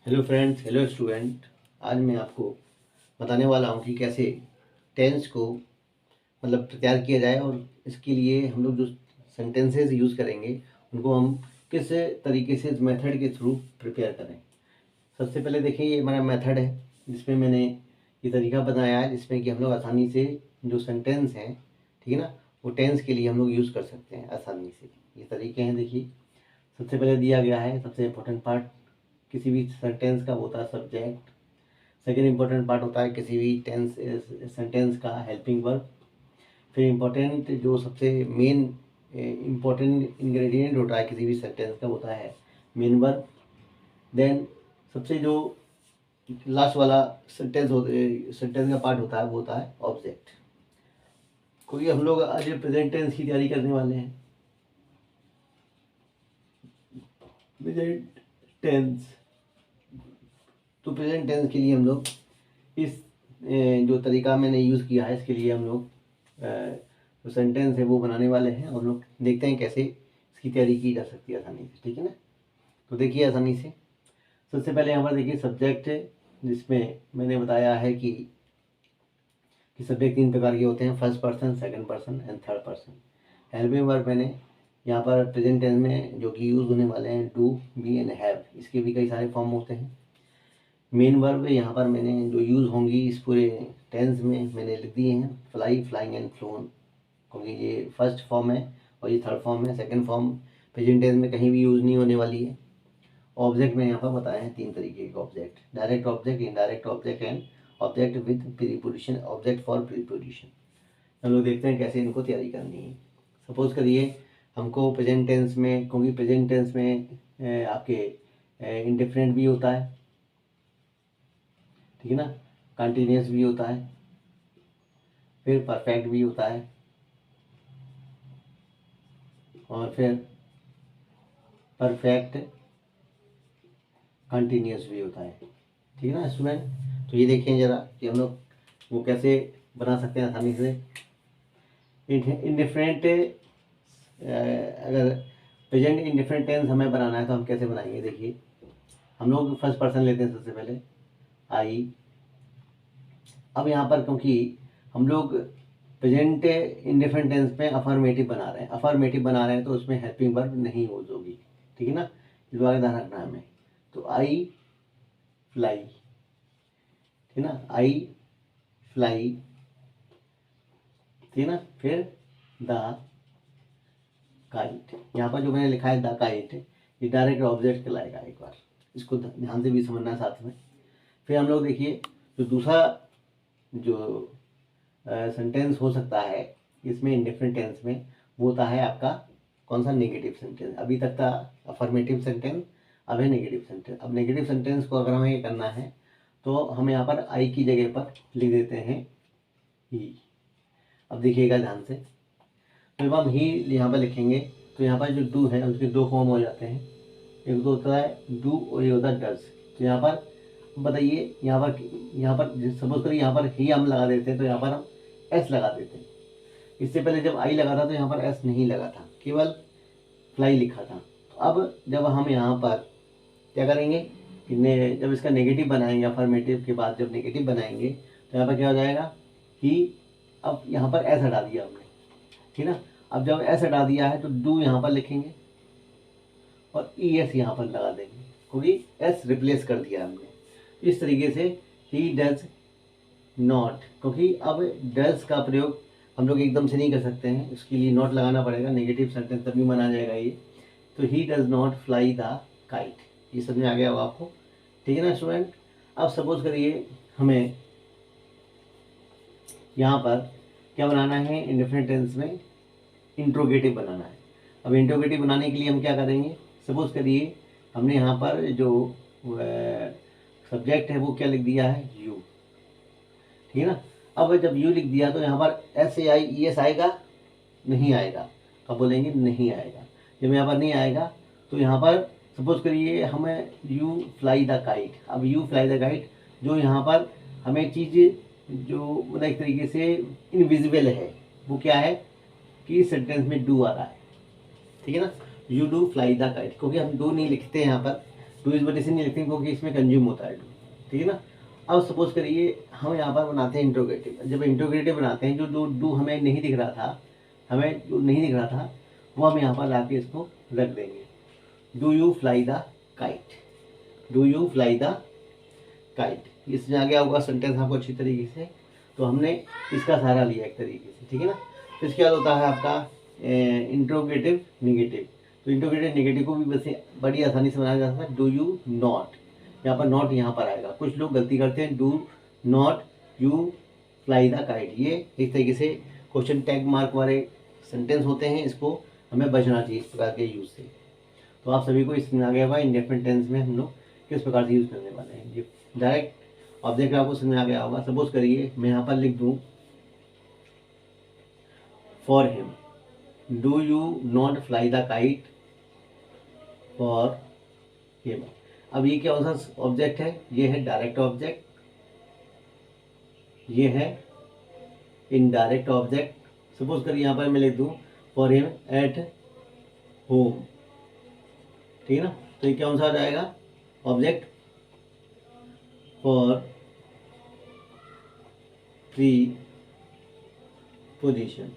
Hello friends, hello student. आज मैं आपको बताने वाला हूँ कि कैसे टेंस को तैयार किया जाए और इसके लिए हम लोग जो सेंटेंसेस यूज़ करेंगे उनको हम किस तरीके से इस मेथड के थ्रू प्रिपेयर करें। सबसे पहले देखिए, ये हमारा मेथड है जिसमें मैंने ये तरीका बनाया है जिसमें कि हम लोग आसानी से जो सेंटेंस हैं, ठीक है ना, वो टेंस के लिए हम लोग यूज़ कर सकते हैं आसानी से। ये तरीके हैं, देखिए। सबसे पहले दिया गया है सबसे इम्पोर्टेंट पार्ट किसी भी सेंटेंस का, वो होता है सब्जेक्ट। सेकेंड इम्पोर्टेंट पार्ट होता है किसी भी सेंटेंस का हेल्पिंग वर्ब। फिर इम्पोर्टेंट जो सबसे मेन इम्पोर्टेंट इंग्रेडिएंट होता है किसी भी सेंटेंस का, होता है मेन वर्ब। देन सबसे जो लास्ट वाला सेंटेंस का पार्ट होता है वो होता है ऑब्जेक्ट। क्योंकि हम लोग आज प्रेजेंट टेंस की तैयारी करने वाले हैं। प्रेजेंट टेंस, तो प्रेजेंट टेंस के लिए हम लोग इस जो तरीका मैंने यूज़ किया है, इसके लिए हम लोग जो सेंटेंस है वो बनाने वाले हैं और लोग देखते हैं कैसे इसकी तैयारी की जा सकती है आसानी से, ठीक है ना। तो देखिए आसानी से, सबसे पहले यहाँ पर देखिए सब्जेक्ट है, जिसमें मैंने बताया है कि सब्जेक्ट 3 प्रकार के होते हैं, first person, second person and third person. Helping verb मैंने यहाँ पर प्रेजेंट टेंस में जो कि यूज़ होने वाले हैं डू, बी एंड हैव, इसके भी कई सारे फॉर्म होते हैं। मेन वर्ब यहाँ पर मैंने जो यूज़ होंगी इस पूरे टेंस में मैंने लिख दिए हैं, फ्लाई, फ्लाइंग एंड फ्लोन, क्योंकि ये फर्स्ट फॉर्म है और ये थर्ड फॉर्म है। सेकंड फॉर्म प्रेजेंट टेंस में कहीं भी यूज़ नहीं होने वाली है। ऑब्जेक्ट में यहाँ पर बताए हैं 3 तरीके के object, direct object, indirect object and object with preposition, object for preposition. हम लोग देखते हैं कैसे इनको तैयारी करनी है। सपोज करिए हमको प्रेजेंट टेंस में, क्योंकि प्रेजेंट टेंस में आपके इंडिफरेंट भी होता है, ठीक है ना, कंटिन्यूस भी होता है, फिर परफेक्ट भी होता है और फिर परफेक्ट कंटिन्यूस भी होता है, ठीक है ना स्टूडेंट। तो ये देखें ज़रा कि हम लोग वो कैसे बना सकते हैं आसानी से। इंडिफरेंट, अगर प्रेजेंट इंडिफरेंट टेंस हमें बनाना है तो हम कैसे बनाएंगे, देखिए। हम लोग फर्स्ट पर्सन लेते हैं सबसे पहले, आई। अब यहाँ पर क्योंकि हम लोग प्रेजेंट इंडिफरेंट टेंस में अफर्मेटिव बना रहे हैं तो उसमें हेल्पिंग वर्ब नहीं यूज होगी, ठीक है ना, इस बात का ध्यान रखना है हमें। तो आई फ्लाई, ठीक है ना, आई फ्लाई, ठीक है ना, फिर द काइट। यहाँ पर जो मैंने लिखा है द काइट, ये डायरेक्ट ऑब्जेक्ट कहलाएगा, एक बार इसको ध्यान से भी समझना है साथ में। फिर हम लोग देखिए जो दूसरा जो सेंटेंस हो सकता है इसमें इंडिफरेंट टेंस में, वो होता है आपका कौन सा, नेगेटिव सेंटेंस। अभी तक था अफर्मेटिव सेंटेंस, अब है नेगेटिव सेंटेंस। अब नेगेटिव सेंटेंस को अगर हमें ये करना है तो हम यहाँ पर आई की जगह पर लिख देते हैं ही। अब देखिएगा ध्यान से, तो जब हम ही यहाँ पर लिखेंगे तो यहाँ पर जो डू है उसके 2 फॉर्म हो जाते हैं, एक तो होता है डू और एक होता है डज। तो यहाँ पर बताइए, यहाँ पर सपोज करिए यहाँ पर ही हम लगा देते हैं तो यहाँ पर हम एस लगा देते हैं। इससे पहले जब आई लगा था तो यहाँ पर एस नहीं लगा था, केवल फ्लाई लिखा था। तो अब जब हम यहाँ पर क्या करेंगे कि जब इसका नेगेटिव बनाएंगे, अफर्मेटिव के बाद जब नेगेटिव बनाएंगे तो यहाँ पर क्या हो जाएगा ही। अब यहाँ पर एस हटा दिया हमने, ठीक है ना। अब जब एस हटा दिया है तो डू यहाँ पर लिखेंगे और ई एस यहाँ पर लगा देंगे, क्योंकि एस रिप्लेस कर दिया हमने। इस तरीके से ही डज नॉट, क्योंकि अब डज का प्रयोग हम लोग एकदम से नहीं कर सकते हैं, उसके लिए नॉट लगाना पड़ेगा, नेगेटिव सेंटेंस तभी माना जाएगा ये। तो he does not fly the kite, ये समझ में आ गया होगा आपको, ठीक है ना स्टूडेंट। अब सपोज करिए हमें यहाँ पर क्या बनाना है, इंडिफरेंट टेंस में इंट्रोगेटिव बनाना है। अब इंट्रोगेटिव बनाने के लिए हम क्या करेंगे, सपोज करिए हमने यहाँ पर जो सब्जेक्ट है वो क्या लिख दिया है, यू, ठीक है ना। अब जब यू लिख दिया तो यहाँ पर S A I E S आएगा, नहीं आएगा, तो आप बोलेंगे नहीं आएगा। जब यहाँ पर नहीं आएगा तो यहाँ पर सपोज करिए हमें यू फ्लाई द काइट। अब यू फ्लाई द काइट, जो यहाँ पर हमें चीज़ जो एक तरीके से इनविजिबल है, वो क्या है कि सेंटेंस में डू आ रहा है, ठीक है ना। You do fly the kite, क्योंकि हम डू नहीं लिखते हैं यहाँ पर, डू इस वजह से नहीं लिखते हैं क्योंकि इसमें कंज्यूम होता है डू, ठीक है ना। अब सपोज करिए हम यहाँ पर बनाते हैं इंट्रोगेटिव। जब इंट्रोगेटिव बनाते हैं, जो डू हमें नहीं दिख रहा था, हमें जो नहीं दिख रहा था वो हम यहाँ पर ला के इसको रख देंगे। Do you fly the kite, do you fly the kite, इसमें आ गया होगा सेंटेंस आपको अच्छी तरीके से। तो हमने इसका सहारा लिया एक तरीके से, ठीक है ना। तो इसके बाद होता है आपका इंट्रोगेटिव निगेटिव। तो इंट्रोगेटिव निगेटिव को भी वैसे बड़ी आसानी से बनाया जा सकता है। डू यू नॉट, यहाँ पर नॉट यहाँ पर आएगा। कुछ लोग गलती करते हैं, do not you fly the kite, ये इस तरीके से क्वेश्चन टैग मार्क वाले सेंटेंस होते हैं, इसको हमें बचना चाहिए इस प्रकार के यूज़ से। तो आप सभी को इसमें आ गया होगा इंडेफिनिट टेंस में हम लोग किस प्रकार से यूज़ करने वाले हैं। ये डायरेक्ट ऑब्जेक्ट आपको समझ आ गया होगा। सपोज करिए मैं यहाँ पर लिख दूँ for him, do you not fly the kite for him. अब ये क्या सा ऑब्जेक्ट है, ये है डायरेक्ट ऑब्जेक्ट, ये है इनडायरेक्ट ऑब्जेक्ट। सपोज करिए यहाँ पर मैं लिख दूँ फॉर हिम एट होम, ठीक है ना। तो ये कौन सा आ जाएगा, ऑब्जेक्ट फॉर प्री पोजिशन,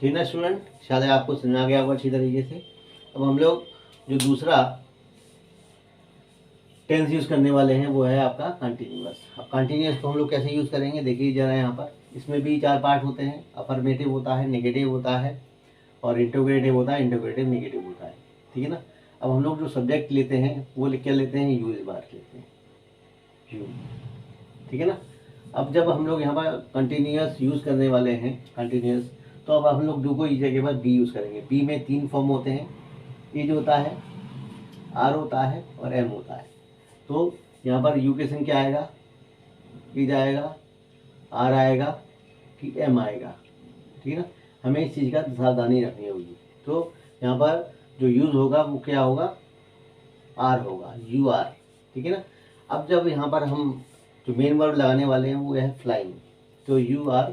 ठीक है ना स्टूडेंट। शायद आपको समझ आ गया होगा अच्छी तरीके से। अब हम लोग जो दूसरा टेंस यूज़ करने वाले हैं वो है आपका कंटिन्यूअस। अब कंटिन्यूअस को हम लोग कैसे यूज़ करेंगे देखिए जरा यहाँ पर। इसमें भी 4 पार्ट होते हैं, अफर्मेटिव होता है, नेगेटिव होता है और इंटरोगेटिव होता है, इंटरोगेटिव नेगेटिव होता है, ठीक है ना। अब हम लोग जो सब्जेक्ट लेते हैं वो क्या लेते हैं, यू इस बार लेते हैं, यू, ठीक है ना। अब जब हम लोग यहाँ पर कंटिन्यूअस यूज़ करने वाले हैं कंटिन्यूअस, तो अब हम लोग डू को इस जगह पर बी यूज़ करेंगे। बी में 3 फॉर्म होते हैं, इज होता है, आर होता है और एम होता है। तो यहाँ पर यू के संग क्या आएगा, इज आएगा, आर आएगा कि एम आएगा, ठीक है ना। हमें इस चीज़ का सावधानी रखनी होगी। तो यहाँ पर जो यूज़ होगा वो क्या होगा, आर होगा, यू आर, ठीक है ना। अब जब यहाँ पर हम जो मेन वर्ब लगाने वाले हैं वो है फ्लाइंग। तो you are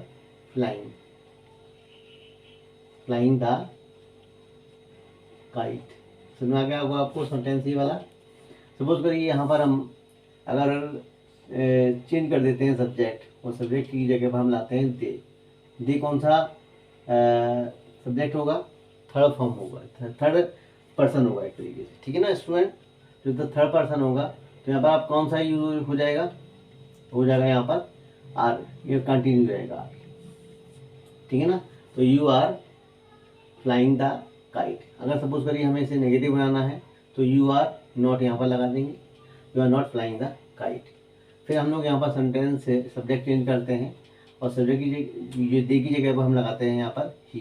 flying, flying the kite. समझ में आ गया होगा आपको सेंटेंस ये वाला। सपोज करिए यहाँ पर हम अगर चेंज कर देते हैं सब्जेक्ट और सब्जेक्ट की जगह पर हम लाते हैं दे। दे कौन सा सब्जेक्ट होगा, थर्ड फॉर्म होगा, थर्ड पर्सन होगा एक तरीके से, ठीक है ना स्टूडेंट। जो थर्ड पर्सन होगा तो यहाँ पर आप कौन सा यूज हो जाएगा, यहाँ पर आर, ये कंटिन्यू रहेगा आर, ठीक है ना। तो you are flying the kite. अगर सपोज करिए हमें इसे नेगेटिव बनाना है तो यू आर नॉट यहाँ पर लगा देंगे, you are not flying the kite. फिर हम लोग यहाँ पर सेंटेंस से सब्जेक्ट चेंज करते हैं और सब्जेक्ट की दे की जगह पर हम लगाते हैं यहाँ पर ही।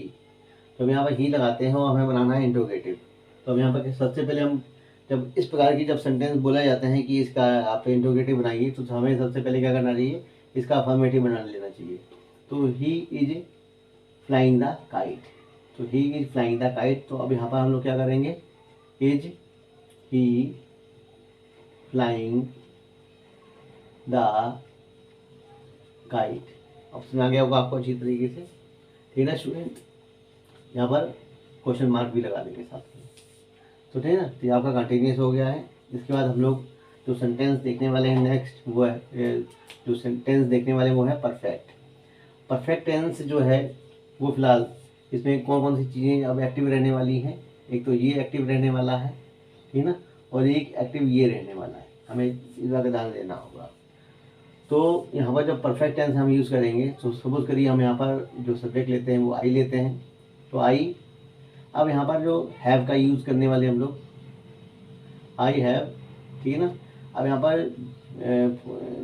तो हम यहाँ पर ही लगाते हैं और हमें बनाना है इंट्रोगेटिव। तो हम यहाँ पर सबसे पहले हम जब इस प्रकार की जब सेंटेंस बोला जाता है कि इसका आप इंट्रोगेटिव बनाइए तो हमें सबसे पहले क्या करना चाहिए, इसका अफर्मेटिव बना लेना चाहिए। तो he is flying the kite, तो he is flying the kite. तो अब यहाँ पर हम लोग क्या करेंगे, is he flying the kite. अब समझ आ गया होगा आपको अच्छी तरीके से, ठीक है ना स्टूडेंट। यहाँ पर क्वेश्चन मार्क भी लगा देंगे साथ में, तो ठीक है ना। तो आपका कंटिन्यूस हो गया है। इसके बाद हम लोग जो सेंटेंस देखने वाले हैं नेक्स्ट वो है, जो सेंटेंस देखने वाले वो है परफेक्ट। परफेक्ट टेंस जो है वो फिलहाल इसमें कौन कौन सी चीज़ें अब एक्टिव रहने वाली हैं। एक तो ये एक्टिव रहने वाला है, ठीक है ना, और एक एक्टिव ये रहने वाला है, हमें इस बात का ध्यान देना होगा। तो यहाँ पर जब परफेक्ट टेंस हम यूज़ करेंगे तो सपोज करिए हम यहाँ पर जो सब्जेक्ट लेते हैं वो आई लेते हैं, तो आई। अब यहाँ पर जो हैव का यूज़ करने वाले हम लोग, आई हैव, ठीक है ना। अब यहाँ पर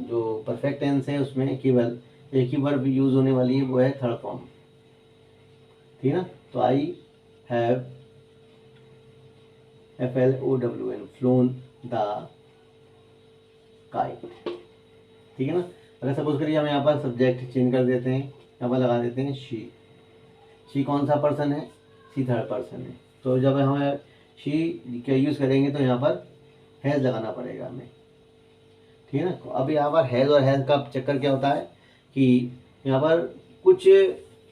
जो परफेक्ट टेंस है उसमें केवल एक ही वर्ब यूज़ होने वाली है, वो है थर्ड फॉर्म, ठीक है ना। तो I have FLOWN phloem the kite, ठीक है ना। अगर सपोज करिए हम यहाँ पर सब्जेक्ट चेंज कर देते हैं, यहाँ पर लगा देते हैं शी। शी कौन सा पर्सन है, शी थर्ड पर्सन है। तो जब हम शी का यूज़ करेंगे तो यहाँ पर हैज़ लगाना पड़ेगा हमें, ठीक है ना। तो अब यहाँ पर हैज़ और हैज़ का चक्कर क्या होता है कि यहाँ पर कुछ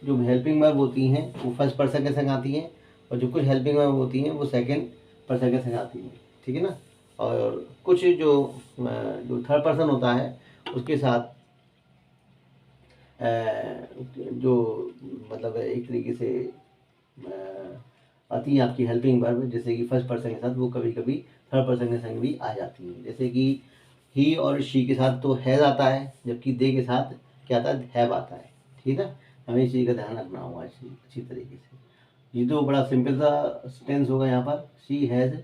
जो हेल्पिंग वर्ब होती हैं वो फर्स्ट पर्सन के संग आती हैं और जो कुछ हेल्पिंग वर्ब होती हैं वो सेकंड पर्सन के संग आती हैं, ठीक है ना। और कुछ जो थर्ड पर्सन होता है उसके साथ जो मतलब एक तरीके से आती हैं आपकी हेल्पिंग वर्ब, जैसे कि फर्स्ट पर्सन के साथ वो कभी कभी थर्ड पर्सन के संग भी आ जाती हैं। जैसे कि ही और शी के साथ तो हैज़ आता है, जबकि दे के साथ क्या आता है, हैव आता है। ठीक है ना, हमें इस चीज़ का ध्यान रखना होगा अच्छी तरीके से। ये तो बड़ा सिंपल सा टेंस होगा यहाँ पर, she has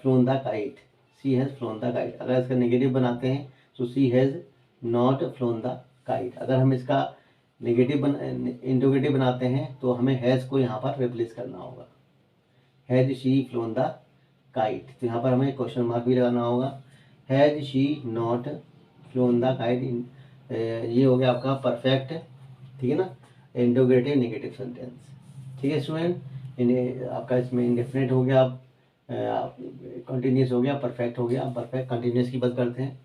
phloem the kite, she has phloem the kite. अगर इसका नेगेटिव बनाते हैं तो she has not phloem the kite. अगर हम इसका इंटरोगेटिव बनाते हैं तो हमें हैज़ को यहाँ पर रिप्लेस करना होगा, has she phloem the kite. तो यहाँ पर हमें क्वेश्चन मार्क भी लगाना होगा, has she not phloem the kite. ये हो गया आपका परफेक्ट, ठीक है ना, इंटरोगेटिव नेगेटिव सेंटेंस। ठीक है स्टूडेंट, इन्हें आपका इसमें इंडेफिनिट हो गया, कंटिन्यूस हो गया, परफेक्ट हो गया। परफेक्ट कंटिन्यूस की बात करते हैं।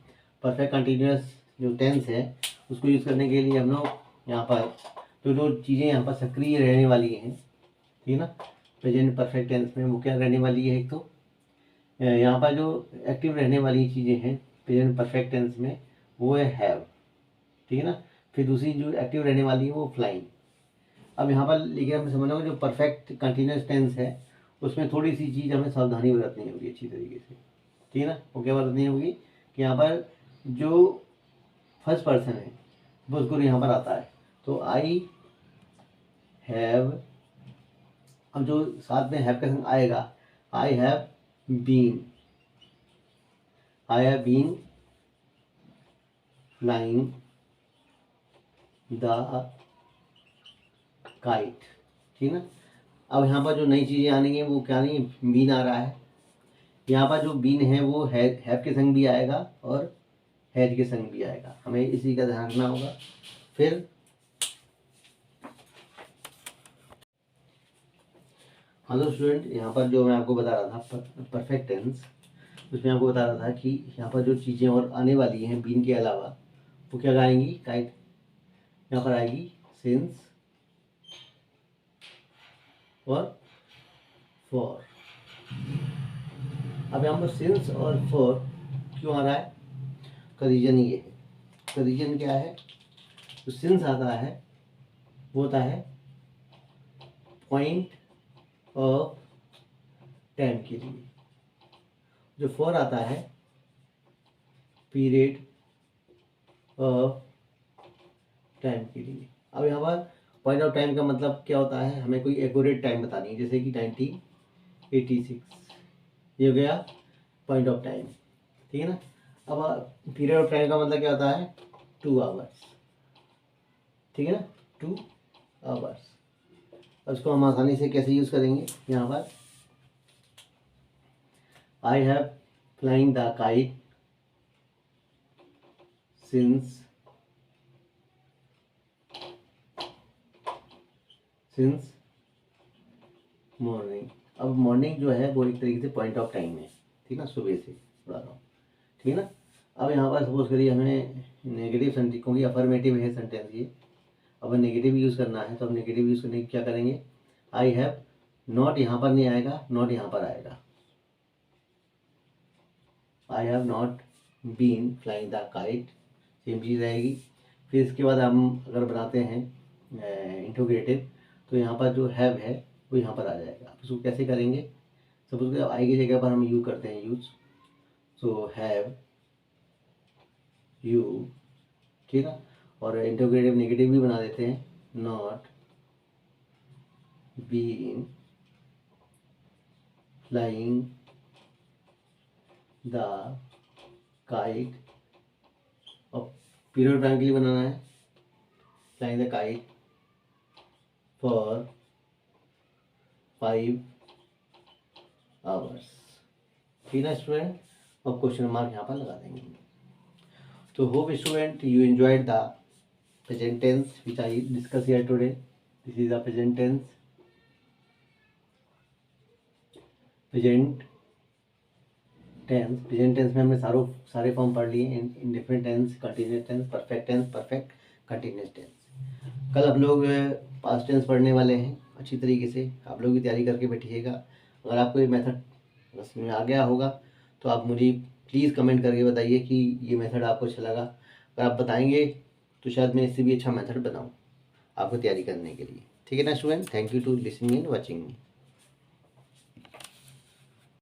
परफेक्ट कंटिन्यूस जो टेंस है उसको यूज़ करने के लिए हम लोग यहाँ पर जो चीज़ें यहाँ पर सक्रिय रहने वाली हैं, ठीक है ना, प्रेजेंट परफेक्ट टेंस में वो क्या रहने वाली है, एक तो यहाँ पर जो एक्टिव रहने वाली चीज़ें हैं प्रेजेंट परफेक्ट टेंस में वो है हैव, ठीक है ना। फिर दूसरी जो एक्टिव रहने वाली है वो फ्लाइंग। अब यहाँ पर लेकिन हमें समझना होगा जो परफेक्ट कंटिन्यूस टेंस है उसमें थोड़ी सी चीज़ हमें सावधानी बरतनी होगी अच्छी तरीके से, ठीक है ना। वो क्या बरतनी होगी कि यहाँ पर जो फर्स्ट पर्सन है वो उसको यहाँ पर आता है, तो आई हैव, अब जो साथ में हैव के संग आएगा, I have been, I have been flying the kite, ठीक है ना। अब यहाँ पर जो नई चीज़ें आनी है वो क्या नहीं, बीन आ रहा है। यहाँ पर जो बीन है वो हैव के संग भी आएगा और हैज के संग भी आएगा, हमें इसी का ध्यान रखना होगा। फिर हेलो स्टूडेंट, यहाँ पर जो मैं आपको बता रहा था परफेक्ट टेंस, उसमें आपको बता रहा था कि यहाँ पर जो चीज़ें और आने वाली हैं बीन के अलावा वो क्या आएंगी, काइट यहाँ पर आएगी, सिंस और फॉर। अब यहाँ पर सिंस और फॉर क्यों आ रहा है, का रीजन ये है। का रीजन क्या है, जो सिंस आता है वो होता है पॉइंट ऑफ टाइम के लिए, जो फॉर आता है पीरियड ऑफ टाइम के लिए। अब यहाँ पर पॉइंट ऑफ टाइम का मतलब क्या होता है, हमें कोई एक्यूरेट टाइम बतानी है, जैसे कि 1986, ये हो गया पॉइंट ऑफ टाइम, ठीक है ना। अब पीरियड ऑफ टाइम का मतलब क्या होता है, 2 आवर्स, ठीक है ना, 2 आवर्स। उसको हम आसानी से कैसे यूज़ करेंगे, यहाँ पर I have flying the kite since morning. अब मॉर्निंग जो है वो एक तरीके से पॉइंट ऑफ टाइम है, ठीक है ना, सुबह से बता रहा हूँ, ठीक है ना। अब यहाँ पर सपोज करिए हमें नेगेटिव सेंटेंस, क्योंकि अफर्मेटिव है सेंटेंस ये, अब नेगेटिव यूज़ करना है तो हम नेगेटिव यूज़ करने की क्या करेंगे, आई हैव नॉट यहाँ पर नहीं आएगा, नॉट यहाँ पर आएगा, I have not been flying the kite, same चीज़ रहेगी। फिर इसके बाद हम अगर बनाते हैं इंट्रोगेटिव तो यहाँ पर जो हैव है वो यहाँ पर आ जाएगा। उसको कैसे करेंगे, सपोज करिए आई की जगह पर हम यू करते हैं यूज़, सो हैव यू, ठीक है। और इंट्रोगेटिव नेगेटिव भी बना देते हैं, not been flying the kite, और पीरियड टाइम के लिए बनाना है, flying the kite for 5 hours, ठीक है स्टूडेंट। और क्वेश्चन मार्क यहाँ पर लगा देंगे। तो hope student you enjoyed the present tense which I discussed here today. This is the present tense. Present tense में हमने सारे फॉर्म पढ़ लिए, indefinite tense, continuous tense, perfect tense, perfect continuous tense. कल हम लोग पास्ट टेंस पढ़ने वाले हैं अच्छी तरीके से, आप लोग भी तैयारी करके बैठिएगा। अगर आपको ये मेथड अगर समझ में आ गया होगा तो आप मुझे प्लीज़ कमेंट करके बताइए कि ये मेथड आपको अच्छा लगा। अगर आप बताएंगे तो शायद मैं इससे भी अच्छा मेथड बनाऊँ आपको तैयारी करने के लिए। ठीक है ना student, thank you to listening and watching me.